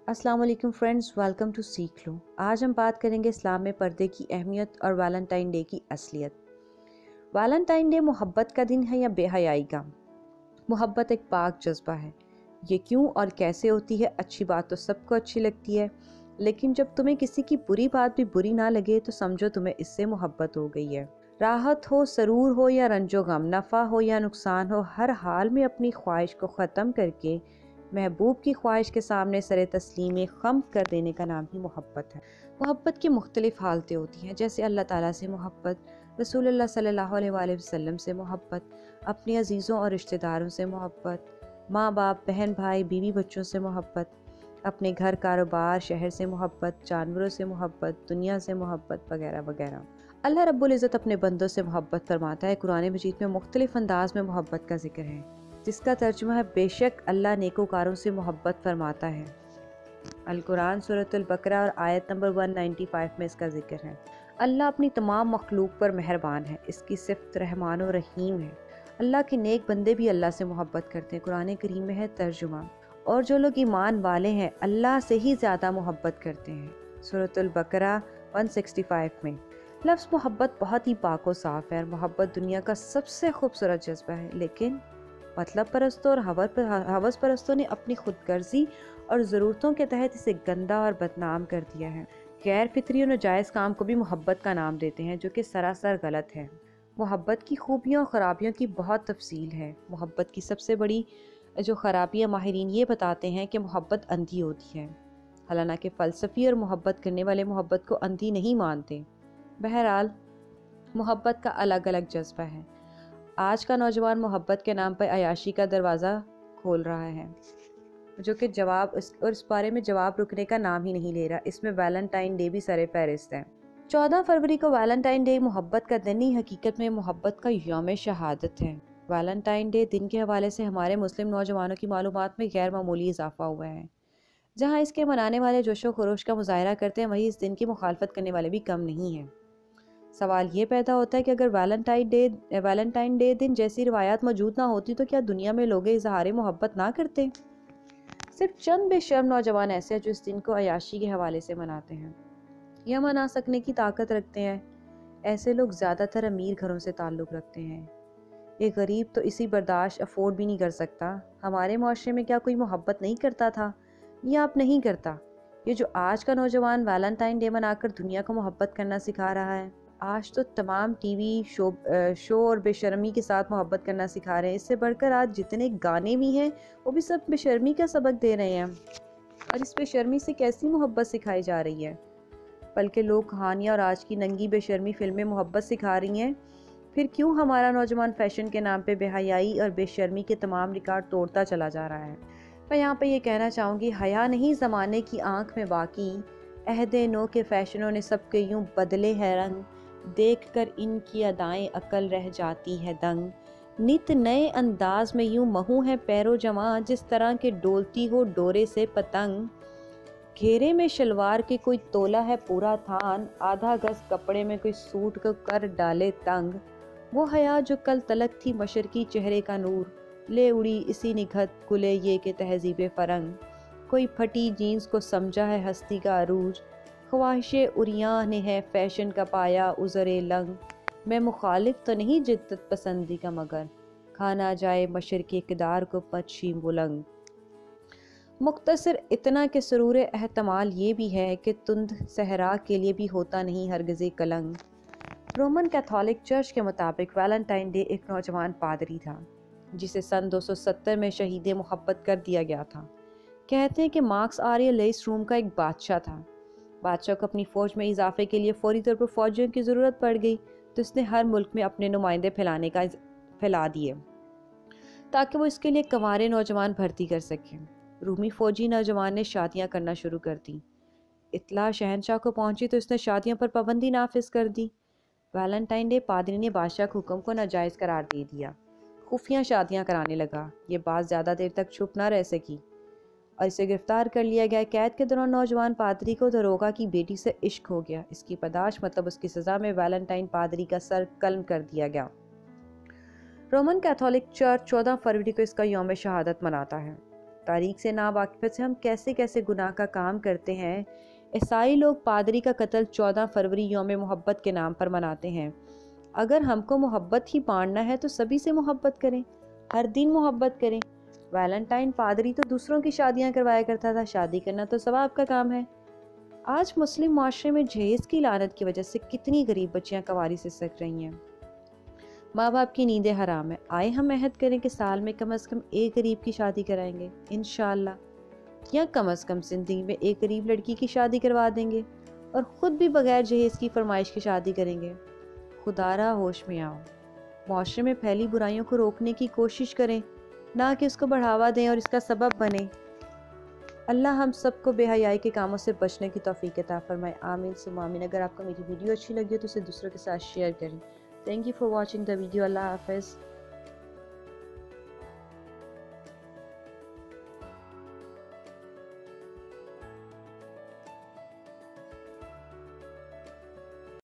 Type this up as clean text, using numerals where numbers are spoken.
अस्सलाम वालेकुम friends, welcome to सीख लो। आज हम बात करेंगे इस्लाम में पर्दे की अहमियत और वैलेंटाइन डे की असलियत। वैलेंटाइन डे मोहब्बत का दिन है या बेहयाई का? मोहब्बत एक पाक जज्बा है। ये क्यों और कैसे होती है? अच्छी बात तो सबको अच्छी लगती है, लेकिन जब तुम्हें किसी की बुरी बात भी बुरी ना लगे तो समझो तुम्हें इससे मोहब्बत हो गई है। राहत हो, सरूर हो या रंजो गम, नफ़ा हो या नुकसान हो, हर हाल में अपनी ख्वाहिश को ख़त्म करके महबूब की ख्वाहिश के सामने सरे तस्लीम खम कर देने का नाम ही मोहब्बत है। मोहब्बत की मुख्तलिफ़ हालतें होती हैं, जैसे अल्लाह ताला से मोहब्बत, रसूलुल्लाह सल्लल्लाहु अलैहि वसल्लम से मोहब्बत, अपने अजीज़ों और रिश्तेदारों से मोहब्बत, माँ बाप, बहन भाई, बीवी बच्चों से मोहब्बत, अपने घर कारोबार शहर से मोहब्बत, जानवरों से मोहब्बत, दुनिया से मोहब्बत वगैरह वगैरह। अल्लाह रब्बुल इज़्ज़त अपने बंदों से मोहब्बत फरमाता है। कुरान मजीद में मुख्तलिफ़ अंदाज में मोहब्बत का जिक्र है, जिसका तर्जुमा है बेशक अल्लाह नेकोकारों से मोहब्बत फरमाता है। अल कुरान सूरतुल बकरा और आयत नंबर 195 में इसका जिक्र है। अल्लाह अपनी तमाम मखलूक पर मेहरबान है, इसकी सिफ़त रहमान और रहीम है। अल्लाह के नेक बंदे भी अल्लाह से मोहब्बत करते हैं। कुरान करीम में है तर्जुमा, और जो लोग ईमान वाले हैं अल्लाह से ही ज़्यादा मोहब्बत करते हैं। सूरतुल बकरा 165 में। लफ्ज़ मोहब्बत बहुत ही पाक और साफ़ है और मोहब्बत दुनिया का सबसे खूबसूरत जज्बा है, लेकिन मतलब परस्तों और हवस परस्तों ने अपनी खुदगर्जी और ज़रूरतों के तहत इसे गंदा और बदनाम कर दिया है। गैर फितरी और नाजायज़ काम को भी मोहब्बत का नाम देते हैं, जो कि सरासर गलत है। मोहब्बत की खूबियों और ख़राबियों की बहुत तफसील है। मोहब्बत की सबसे बड़ी जो ख़राबियाँ माहिरीन ये बताते हैं कि मोहब्बत अंधी होती है। हालांकि फ़लसफ़ी और मोहब्बत करने वाले मोहब्बत को अंधी नहीं मानते। बहरहाल मोहब्बत का अलग अलग जज्बा है। आज का नौजवान मोहब्बत के नाम पर अयाशी का दरवाज़ा खोल रहा है, जो कि इस बारे में जवाब रुकने का नाम ही नहीं ले रहा। इसमें वैलेंटाइन डे भी सरे फहरिस्त है। 14 फरवरी को वैलेंटाइन डे मोहब्बत का दिन ही हकीकत में मोहब्बत का यौम शहादत है। वैलेंटाइन डे दिन के हवाले से हमारे मुस्लिम नौजवानों की मालूमात में गैर मामूली इजाफा हुआ है। जहाँ इसके मनाने वाले जोशो खरोश का मुजाहरा करते हैं, वहीं इस दिन की मुखालफत करने वाले भी कम नहीं हैं। सवाल ये पैदा होता है कि अगर वैलेंटाइन डे दिन जैसी रिवायात मौजूद ना होती तो क्या दुनिया में लोग इजहार मोहब्बत ना करते? सिर्फ चंद बेशर्म नौजवान ऐसे हैं जो इस दिन को अयाशी के हवाले से मनाते हैं या मना सकने की ताकत रखते हैं। ऐसे लोग ज़्यादातर अमीर घरों से ताल्लुक़ रखते हैं। एक गरीब तो इसी बर्दाश्त अफोर्ड भी नहीं कर सकता। हमारे माशरे में क्या कोई मोहब्बत नहीं करता था या अब नहीं करता? ये जो आज का नौजवान वैलेंटाइन डे मनाकर दुनिया को मोहब्बत करना सिखा रहा है, आज तो तमाम टीवी शो और बेशर्मी के साथ मोहब्बत करना सिखा रहे हैं। इससे बढ़कर आज जितने गाने भी हैं वो भी सब बेशर्मी का सबक दे रहे हैं। और इस बेशर्मी से कैसी मोहब्बत सिखाई जा रही है? बल्कि लोग कहानियाँ और आज की नंगी बेशर्मी फिल्में मोहब्बत सिखा रही हैं। फिर क्यों हमारा नौजवान फैशन के नाम पे बेहयाई और बेशर्मी के तमाम रिकॉर्ड तोड़ता चला जा रहा है? मैं यहाँ पे ये कहना चाहूँगी, हया नहीं ज़माने की आँख में बाकी, अहदे नो के फैशनों ने सबके यूँ बदले हैं रंग, देख कर इनकी अदाएं अकल रह जाती है दंग। नित नए अंदाज में यूं महू है पैरो जमा, जिस तरह के डोलती हो डोरे से पतंग। घेरे में शलवार के कोई तोला है पूरा थान, आधा गज कपड़े में कोई सूट को कर डाले तंग। वो हया जो कल तलक थी मशरकी चेहरे का नूर, ले उड़ी इसी निघत कुले ये के तहजीब फरंग। कोई फटी जीन्स को समझा है हस्ती का अरूज, ख्वाहिशे उरियां ने है फैशन का पाया उज़रे लंग। मैं मुखालिफ तो नहीं जिद्दत पसंदी का, मगर खाना जाए मशर के इक़दार को पछी बुलंग। मुख्तसर इतना कि सरूर एहतमाल ये भी है कि तुंद सहरा के लिए भी होता नहीं हरगिज़े कलंग। रोमन कैथोलिक चर्च के मुताबिक वैलेंटाइन डे एक नौजवान पादरी था, जिसे सन 270 में शहीद मोहब्बत कर दिया गया था। कहते हैं कि मार्क्स आरियलिस रोम का एक बादशाह था। बादशाह को अपनी फ़ौज में इजाफे के लिए फौरी तौर पर फ़ौजियों की ज़रूरत पड़ गई, तो इसने हर मुल्क में अपने नुमाइंदे फैला दिए ताकि वो इसके लिए कंवारे नौजवान भर्ती कर सकें। रूमी फ़ौजी नौजवान ने शादियां करना शुरू कर दी। इत्तला शहनशाह को पहुंची तो इसने शादियों पर पाबंदी नाफिज कर दी। वैलेंटाइन डे पादरी ने बादशाह के हुक्म को नाजायज़ करार दे दिया। खुफिया शादियाँ कराने लगा। ये बात ज़्यादा देर तक छुप ना रह सकी और इसे गिरफ्तार कर लिया गया। कैद के दौरान नौजवान पादरी को दरोगा की बेटी से इश्क हो गया। इसकी पदाश मतलब उसकी सज़ा में वैलेंटाइन पादरी का सर कल्म कर दिया गया। रोमन कैथोलिक चर्च 14 फरवरी को इसका यौम शहादत मनाता है। تاریخ سے ناواقفیت سے ہم کیسے کیسے گناہ کا کام کرتے ہیں۔ عیسائی لوگ پادری کا قتل 14 فروری یوم محبت کے نام پر مناتے ہیں۔ اگر ہم کو محبت ہی بانٹنا ہے تو سبھی سے محبت کریں، ہر دن محبت کریں۔ ویلنٹائن پادری تو دوسروں کی شادیاں کروایا کرتا تھا، شادی کرنا تو ثواب کا کام ہے۔ آج مسلم معاشرے میں جہیز کی لعنت کی وجہ سے کتنی غریب بچیاں کنواری سے سک رہی ہیں۔ ماں باپ کی نیندیں حرام ہے۔ آئے ہم عہد کریں کہ سال میں کم از کم ایک غریب کی شادی کرائیں گے انشاءاللہ، یا کم از کم زندگی میں ایک غریب لڑکی کی شادی کروا دیں گے اور خود بھی بغیر جہیز کی فرمائش کی شادی کریں گے۔ خدا را ہوش میں آؤ، معاشرے میں پھیلی برائیوں کو روکنے کی کوشش کریں، نہ کہ اس کو بڑھاوا دیں اور اس کا سبب بنیں۔ اللہ ہم سب کو بے حیائی کے کاموں سے بچنے کی توفیق عطا فرمائے، آمین ثم آمین۔ اگر آپ کو میری ویڈیو اچھی لگی ہو تو اسے دوسروں کے ساتھ شیئر کریں۔ Thank you for watching the video. اللہ حافظ۔